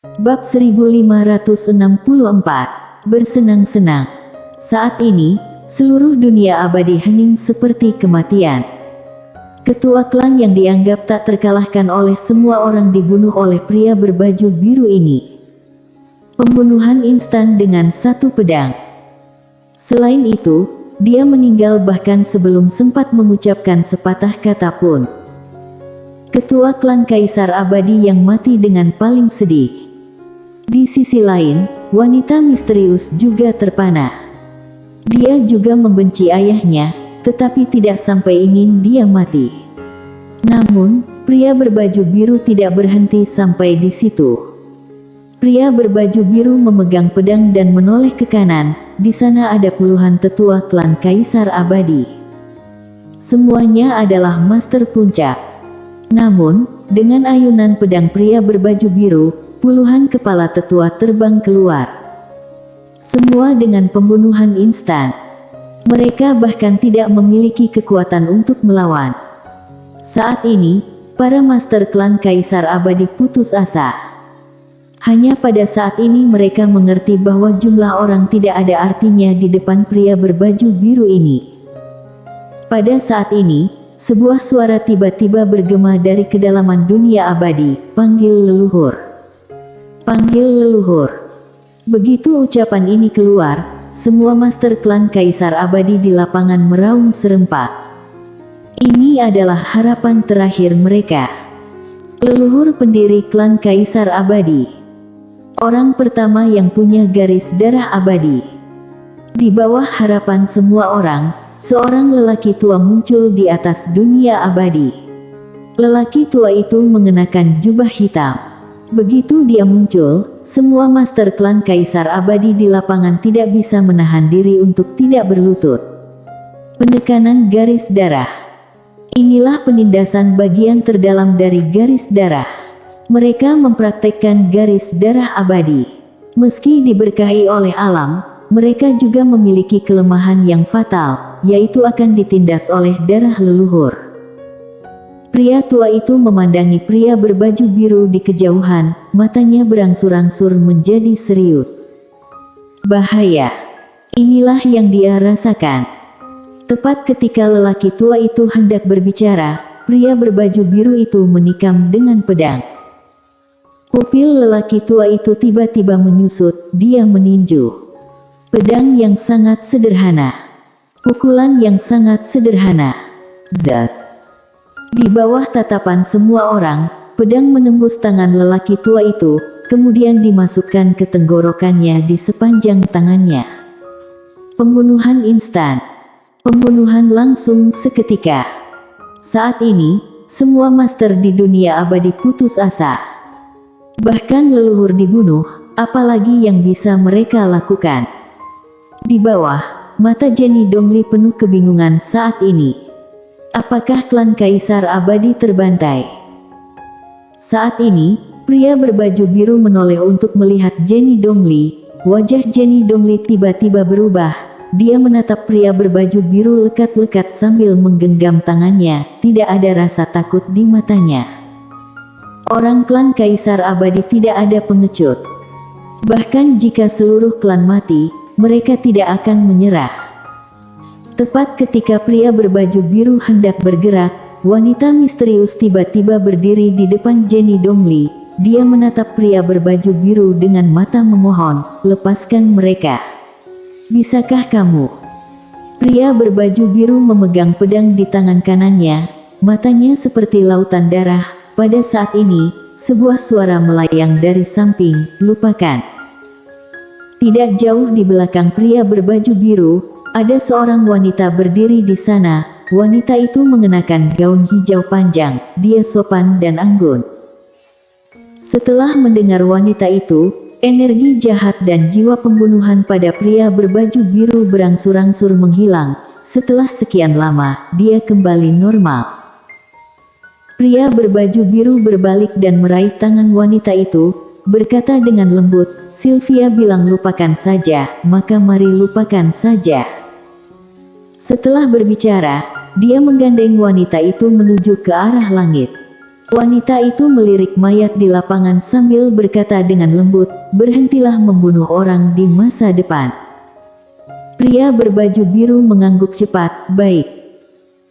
Bab 1564. Bersenang-senang. Saat ini, seluruh dunia abadi hening seperti kematian. Ketua klan yang dianggap tak terkalahkan oleh semua orang dibunuh oleh pria berbaju biru ini. Pembunuhan instan dengan satu pedang. Selain itu, dia meninggal bahkan sebelum sempat mengucapkan sepatah kata pun. Ketua klan Kaisar Abadi yang mati dengan paling sedih. Di sisi lain, wanita misterius juga terpana. Dia juga membenci ayahnya, tetapi tidak sampai ingin dia mati. Namun, pria berbaju biru tidak berhenti sampai di situ. Pria berbaju biru memegang pedang dan menoleh ke kanan. Di sana ada puluhan tetua klan Kaisar Abadi. Semuanya adalah master puncak. Namun, dengan ayunan pedang pria berbaju biru, puluhan kepala tetua terbang keluar. Semua dengan pembunuhan instan. Mereka bahkan tidak memiliki kekuatan untuk melawan. Saat ini, para master klan Kaisar Abadi putus asa. Hanya pada saat ini mereka mengerti bahwa jumlah orang tidak ada artinya di depan pria berbaju biru ini. Pada saat ini, sebuah suara tiba-tiba bergema dari kedalaman dunia abadi, "Panggil leluhur. Panggil leluhur." Begitu ucapan ini keluar, semua master klan Kaisar Abadi di lapangan meraung serempak. Ini adalah harapan terakhir mereka. Leluhur pendiri klan Kaisar Abadi. Orang pertama yang punya garis darah abadi. Di bawah harapan semua orang, seorang lelaki tua muncul di atas dunia abadi. Lelaki tua itu mengenakan jubah hitam. Begitu dia muncul, semua master klan Kaisar Abadi di lapangan tidak bisa menahan diri untuk tidak berlutut. Penekanan garis darah. Inilah penindasan bagian terdalam dari garis darah. Mereka mempraktekkan garis darah abadi. Meski diberkahi oleh alam, mereka juga memiliki kelemahan yang fatal, yaitu akan ditindas oleh darah leluhur. Pria tua itu memandangi pria berbaju biru di kejauhan, matanya berangsur-angsur menjadi serius. Bahaya. Inilah yang dia rasakan. Tepat ketika lelaki tua itu hendak berbicara, pria berbaju biru itu menikam dengan pedang. Pupil lelaki tua itu tiba-tiba menyusut, dia meninju. Pedang yang sangat sederhana. Pukulan yang sangat sederhana. Zas. Di bawah tatapan semua orang, pedang menembus tangan lelaki tua itu, kemudian dimasukkan ke tenggorokannya di sepanjang tangannya. Pembunuhan instan. Pembunuhan langsung seketika. Saat ini, semua master di dunia abadi putus asa. Bahkan leluhur dibunuh, apalagi yang bisa mereka lakukan. Di bawah, mata Jenny Dongli penuh kebingungan saat ini. Apakah klan Kaisar Abadi terbantai? Saat ini, pria berbaju biru menoleh untuk melihat Jenny Dongli. Wajah Jenny Dongli tiba-tiba berubah. Dia menatap pria berbaju biru lekat-lekat sambil menggenggam tangannya. Tidak ada rasa takut di matanya. Orang klan Kaisar Abadi tidak ada pengecut. Bahkan jika seluruh klan mati, mereka tidak akan menyerah. Tepat ketika pria berbaju biru hendak bergerak, wanita misterius tiba-tiba berdiri di depan Jenny Dongli. Dia menatap pria berbaju biru dengan mata memohon, "Lepaskan mereka. Bisakah kamu?" Pria berbaju biru memegang pedang di tangan kanannya, matanya seperti lautan darah. Pada saat ini, sebuah suara melayang dari samping, "Lupakan." Tidak jauh di belakang pria berbaju biru, ada seorang wanita berdiri di sana. Wanita itu mengenakan gaun hijau panjang, dia sopan dan anggun. Setelah mendengar wanita itu, energi jahat dan jiwa pembunuhan pada pria berbaju biru berangsur-angsur menghilang. Setelah sekian lama, dia kembali normal. Pria berbaju biru berbalik dan meraih tangan wanita itu, berkata dengan lembut, "Sylvia bilang lupakan saja, maka mari lupakan saja." Setelah berbicara, dia menggandeng wanita itu menuju ke arah langit. Wanita itu melirik mayat di lapangan sambil berkata dengan lembut, "Berhentilah membunuh orang di masa depan." Pria berbaju biru mengangguk cepat, "Baik."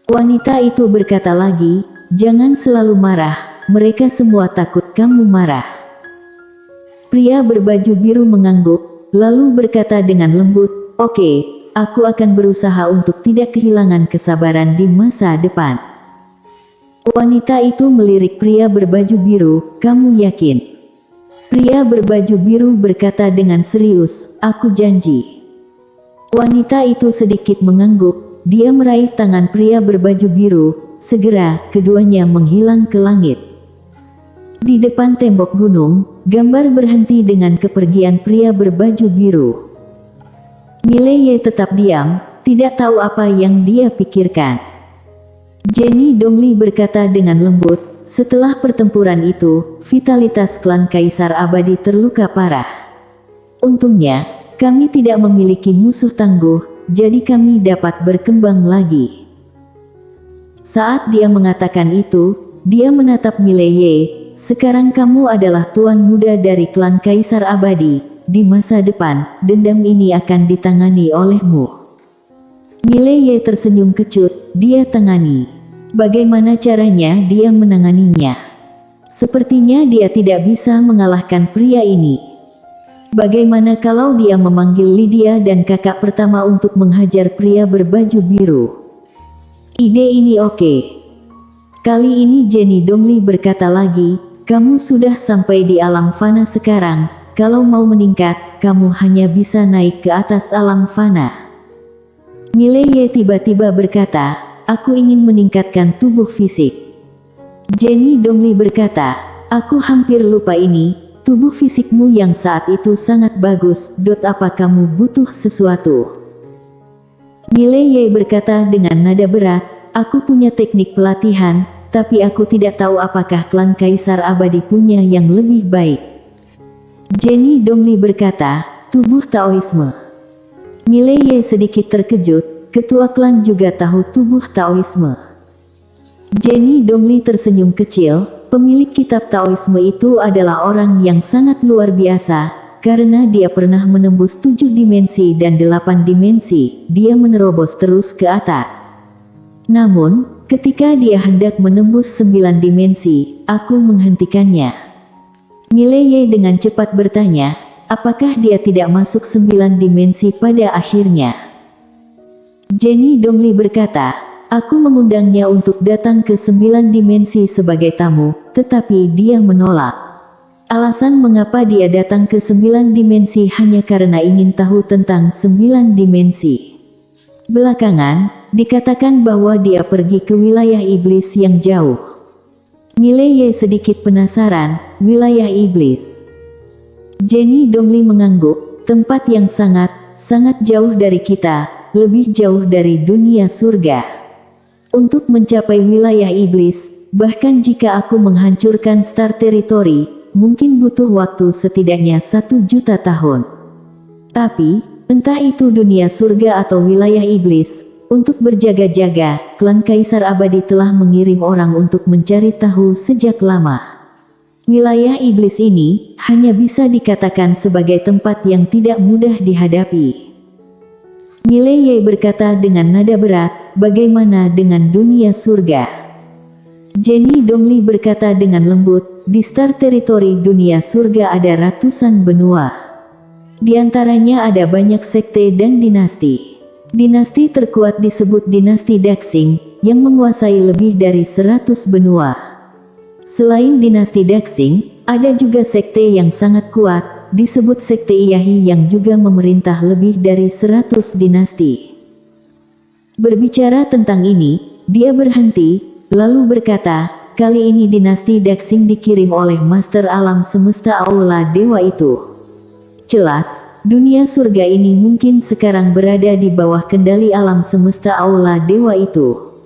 Wanita itu berkata lagi, "Jangan selalu marah, mereka semua takut kamu marah." Pria berbaju biru mengangguk, lalu berkata dengan lembut, "Oke, aku akan berusaha untuk tidak kehilangan kesabaran di masa depan." Wanita itu melirik pria berbaju biru, "Kamu yakin?" Pria berbaju biru berkata dengan serius, "Aku janji." Wanita itu sedikit mengangguk, dia meraih tangan pria berbaju biru, segera keduanya menghilang ke langit. Di depan tembok gunung, gambar berhenti dengan kepergian pria berbaju biru. Mileye tetap diam, tidak tahu apa yang dia pikirkan. Jenny Dongli berkata dengan lembut, "Setelah pertempuran itu, vitalitas klan Kaisar Abadi terluka parah. Untungnya, kami tidak memiliki musuh tangguh, jadi kami dapat berkembang lagi." Saat dia mengatakan itu, dia menatap Mileye, "Sekarang kamu adalah tuan muda dari klan Kaisar Abadi. Di masa depan, dendam ini akan ditangani olehmu." Mileye tersenyum kecut, dia tangani. Bagaimana caranya dia menanganinya? Sepertinya dia tidak bisa mengalahkan pria ini. Bagaimana kalau dia memanggil Lydia dan kakak pertama untuk menghajar pria berbaju biru? Ide ini oke. Kali ini Jenny Dongli berkata lagi, "Kamu sudah sampai di alam fana sekarang, kalau mau meningkat, kamu hanya bisa naik ke atas alam fana." Mileye tiba-tiba berkata, "Aku ingin meningkatkan tubuh fisik." Jenny Dongli berkata, "Aku hampir lupa ini, tubuh fisikmu yang saat itu sangat bagus. Apa kamu butuh sesuatu?" Mileye berkata dengan nada berat, "Aku punya teknik pelatihan, tapi aku tidak tahu apakah klan Kaisar Abadi punya yang lebih baik." Jenny Dongli berkata, "Tubuh Taoisme." Mileye sedikit terkejut, ketua klan juga tahu tubuh Taoisme. Jenny Dongli tersenyum kecil, pemilik kitab Taoisme itu adalah orang yang sangat luar biasa, karena dia pernah menembus 7 dimensi dan 8 dimensi, dia menerobos terus ke atas. Namun, ketika dia hendak menembus 9 dimensi, aku menghentikannya. Mileye dengan cepat bertanya, apakah dia tidak masuk 9 dimensi pada akhirnya? Jenny Dongli berkata, "Aku mengundangnya untuk datang ke 9 dimensi sebagai tamu, tetapi dia menolak." Alasan mengapa dia datang ke 9 dimensi hanya karena ingin tahu tentang 9 dimensi. Belakangan, dikatakan bahwa dia pergi ke wilayah iblis yang jauh. Mileye sedikit penasaran, wilayah iblis. Jenny Dongli mengangguk, "Tempat yang sangat jauh dari kita, lebih jauh dari dunia surga. Untuk mencapai wilayah iblis, bahkan jika aku menghancurkan Star Territory, mungkin butuh waktu setidaknya 1 juta tahun. Tapi, entah itu dunia surga atau wilayah iblis, untuk berjaga-jaga, klan Kaisar Abadi telah mengirim orang untuk mencari tahu sejak lama. Wilayah iblis ini hanya bisa dikatakan sebagai tempat yang tidak mudah dihadapi." Mileye berkata dengan nada berat, "Bagaimana dengan dunia surga?" Jenny Dongli berkata dengan lembut, "Di Star Territory dunia surga ada ratusan benua. Di antaranya ada banyak sekte dan dinasti. Dinasti terkuat disebut dinasti Daxing, yang menguasai lebih dari 100 benua. Selain dinasti Daxing, ada juga sekte yang sangat kuat, disebut sekte Iahi yang juga memerintah lebih dari 100 dinasti." Berbicara tentang ini, dia berhenti, lalu berkata, "Kali ini dinasti Daxing dikirim oleh Master Alam Semesta Aula Dewa itu. Jelas, dunia surga ini mungkin sekarang berada di bawah kendali Alam Semesta Aula Dewa itu."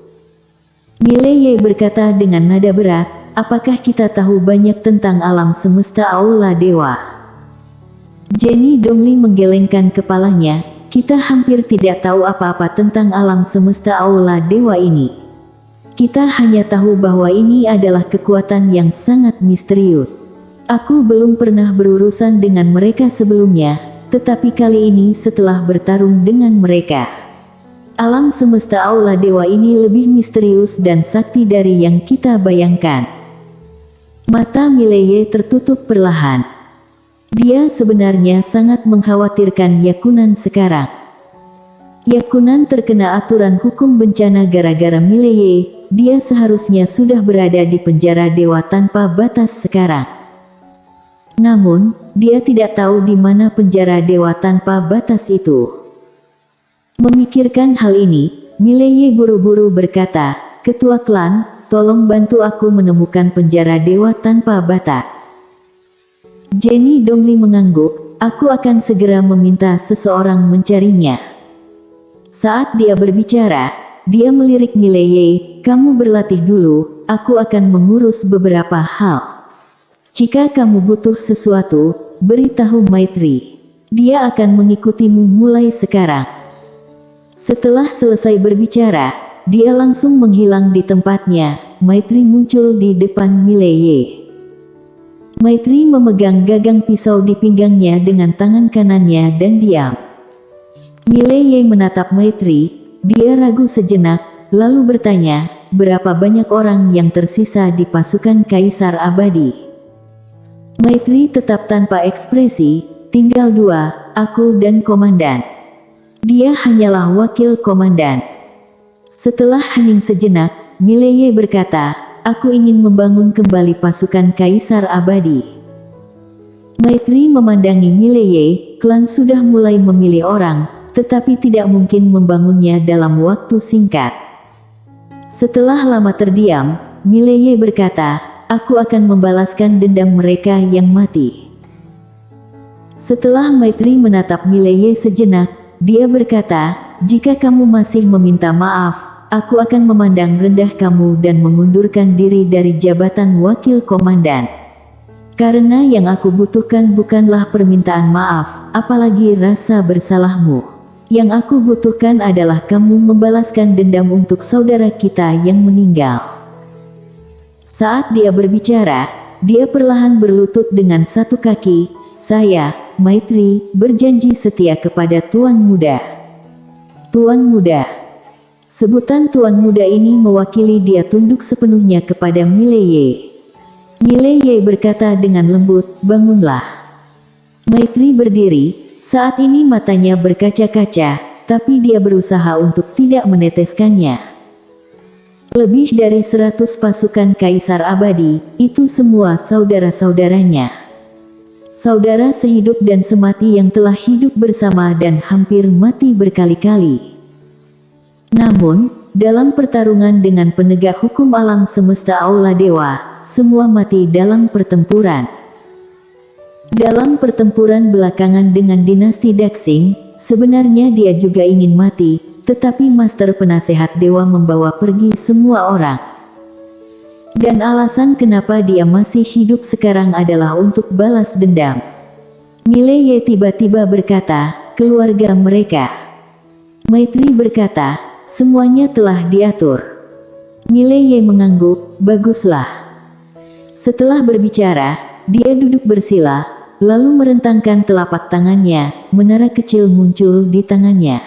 Mileye berkata dengan nada berat, "Apakah kita tahu banyak tentang alam semesta Aula Dewa?" Jenny Dongli menggelengkan kepalanya, "Kita hampir tidak tahu apa-apa tentang alam semesta Aula Dewa ini. Kita hanya tahu bahwa ini adalah kekuatan yang sangat misterius. Aku belum pernah berurusan dengan mereka sebelumnya, tetapi kali ini setelah bertarung dengan mereka. Alam semesta aula dewa ini lebih misterius dan sakti dari yang kita bayangkan. Mata Mileye tertutup perlahan. Dia sebenarnya sangat mengkhawatirkan Yakunan sekarang. Yakunan terkena aturan hukum bencana gara-gara Mileye. Dia seharusnya sudah berada di penjara dewa tanpa batas sekarang. Namun, dia tidak tahu di mana penjara dewa tanpa batas itu. Memikirkan hal ini, Mileye buru-buru berkata, "Ketua klan, tolong bantu aku menemukan penjara dewa tanpa batas." Jenny Dongli mengangguk, "Aku akan segera meminta seseorang mencarinya." Saat dia berbicara, dia melirik Mileye, "Kamu berlatih dulu, aku akan mengurus beberapa hal. Jika kamu butuh sesuatu, beritahu Maitri. Dia akan mengikutimu mulai sekarang." Setelah selesai berbicara, dia langsung menghilang di tempatnya. Maitri muncul di depan Mileye. Maitri memegang gagang pisau di pinggangnya dengan tangan kanannya dan diam. Mileye menatap Maitri. Dia ragu sejenak, lalu bertanya, "Berapa banyak orang yang tersisa di pasukan Kaisar Abadi?" Maitri tetap tanpa ekspresi, "Tinggal 2, aku dan komandan." Dia hanyalah wakil komandan. Setelah hening sejenak, Mileye berkata, "Aku ingin membangun kembali pasukan Kaisar Abadi." Maitri memandangi Mileye, klan sudah mulai memilih orang, tetapi tidak mungkin membangunnya dalam waktu singkat. Setelah lama terdiam, Mileye berkata, "Aku akan membalaskan dendam mereka yang mati." Setelah Maitri menatap Mileye sejenak, dia berkata, "Jika kamu masih meminta maaf, aku akan memandang rendah kamu dan mengundurkan diri dari jabatan wakil komandan. Karena yang aku butuhkan bukanlah permintaan maaf, apalagi rasa bersalahmu. Yang aku butuhkan adalah kamu membalaskan dendam untuk saudara kita yang meninggal." Saat dia berbicara, dia perlahan berlutut dengan satu kaki. "Saya, Maitri, berjanji setia kepada Tuan Muda." Tuan Muda. Sebutan Tuan Muda ini mewakili dia tunduk sepenuhnya kepada Mileye. Mileye berkata dengan lembut, "Bangunlah." Maitri berdiri. Saat ini matanya berkaca-kaca, tapi dia berusaha untuk tidak meneteskannya. Lebih dari 100 pasukan Kaisar Abadi, itu semua saudara-saudaranya. Saudara sehidup dan semati yang telah hidup bersama dan hampir mati berkali-kali. Namun, dalam pertarungan dengan penegak hukum alam semesta aula dewa, semua mati dalam pertempuran. Dalam pertempuran belakangan dengan dinasti Daxing, sebenarnya dia juga ingin mati, tetapi Master Penasehat Dewa membawa pergi semua orang. Dan alasan kenapa dia masih hidup sekarang adalah untuk balas dendam. Mileye tiba-tiba berkata, "Keluarga mereka." Maitri berkata, "Semuanya telah diatur." Mileye mengangguk, "Baguslah." Setelah berbicara, dia duduk bersila, lalu merentangkan telapak tangannya, menara kecil muncul di tangannya.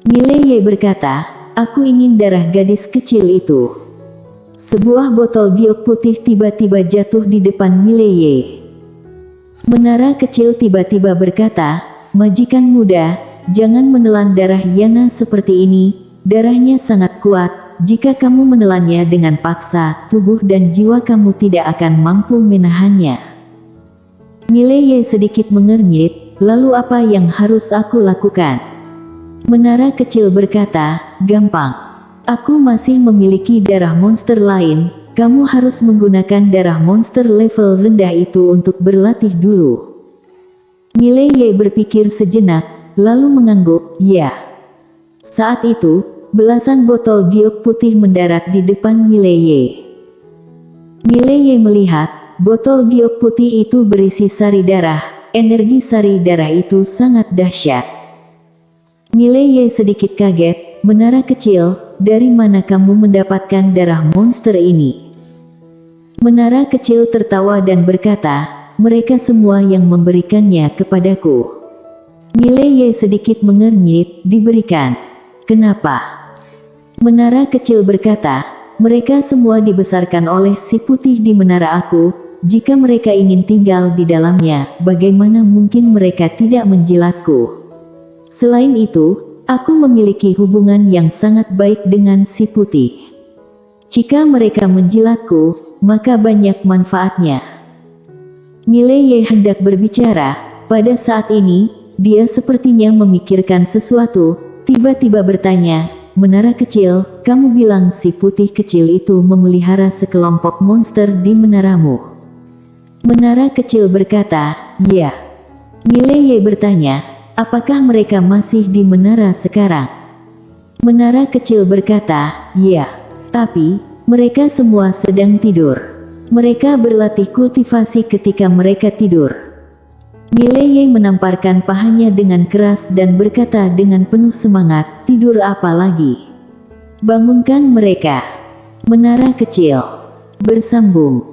Mileye berkata, "Aku ingin darah gadis kecil itu." Sebuah botol giok putih tiba-tiba jatuh di depan Mileye. Menara kecil tiba-tiba berkata, "Majikan muda, jangan menelan darah Yana seperti ini, darahnya sangat kuat, jika kamu menelannya dengan paksa, tubuh dan jiwa kamu tidak akan mampu menahannya." Mileye sedikit mengernyit, "Lalu apa yang harus aku lakukan?" Menara kecil berkata, "Gampang. Aku masih memiliki darah monster lain, kamu harus menggunakan darah monster level rendah itu untuk berlatih dulu." Mileye berpikir sejenak, lalu mengangguk, "Ya." Saat itu, belasan botol giok putih mendarat di depan Mileye. Mileye melihat, botol giok putih itu berisi sari darah. Energi sari darah itu sangat dahsyat. Mileye sedikit kaget. "Menara kecil, dari mana kamu mendapatkan darah monster ini?" Menara kecil tertawa dan berkata, "Mereka semua yang memberikannya kepadaku." Mileye sedikit mengernyit, "Diberikan? Kenapa?" Menara kecil berkata, "Mereka semua dibesarkan oleh si putih di menara aku. Jika mereka ingin tinggal di dalamnya, bagaimana mungkin mereka tidak menjilatku? Selain itu, aku memiliki hubungan yang sangat baik dengan si putih. Jika mereka menjilatku, maka banyak manfaatnya." Mileye hendak berbicara. Pada saat ini, dia sepertinya memikirkan sesuatu, tiba-tiba bertanya, "Menara kecil, kamu bilang si putih kecil itu memelihara sekelompok monster di menaramu?" Menara kecil berkata, "Ya." Mileye bertanya, "Apakah mereka masih di menara sekarang?" Menara kecil berkata, "Ya. Tapi, mereka semua sedang tidur. Mereka berlatih kultivasi ketika mereka tidur." Mileye menamparkan pahanya dengan keras dan berkata dengan penuh semangat, "Tidur apa lagi? Bangunkan mereka." Menara kecil bersambung.